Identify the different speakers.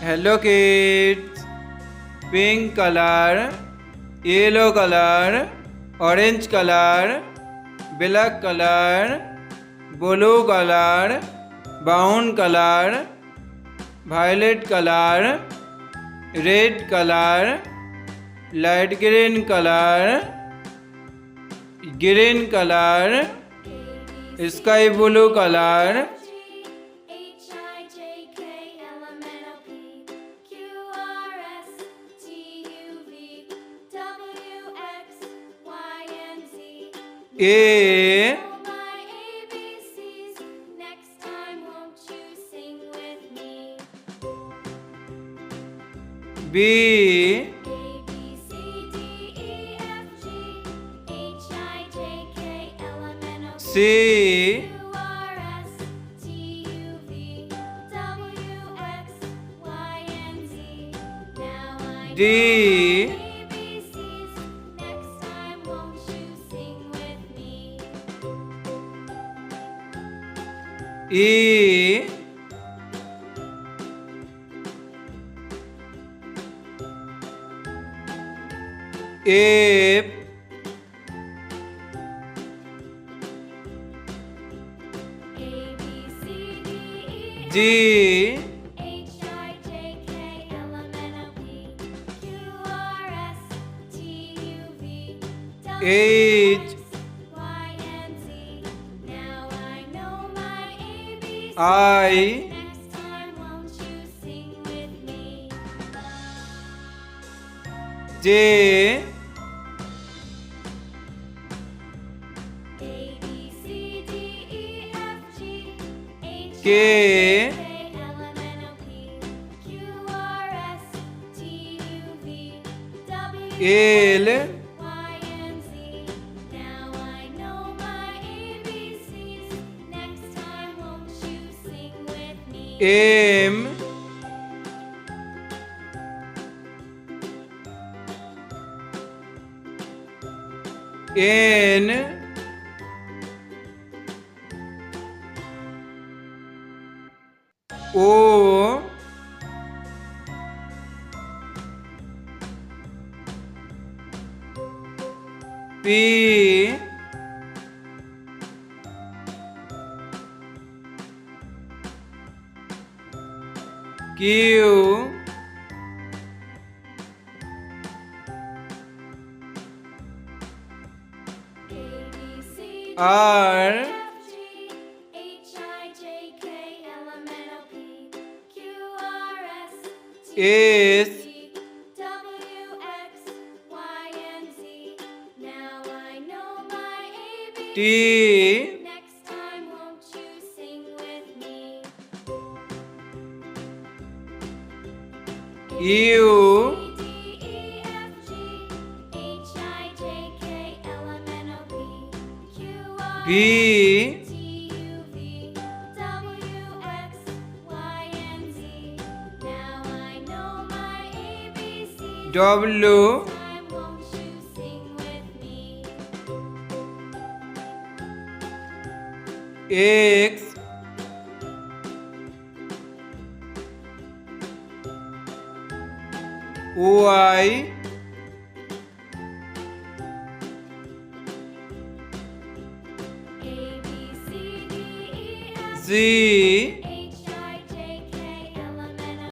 Speaker 1: Hello kids. Pink color, yellow color, orange color, black color, blue color, brown color, violet color, red color, light green color, green color, sky blue color, A, B, C, D, E, F, G, H, I, J, K, L, M, N, O, P, Q, R, S, T, U, V, W, X, Y, Z,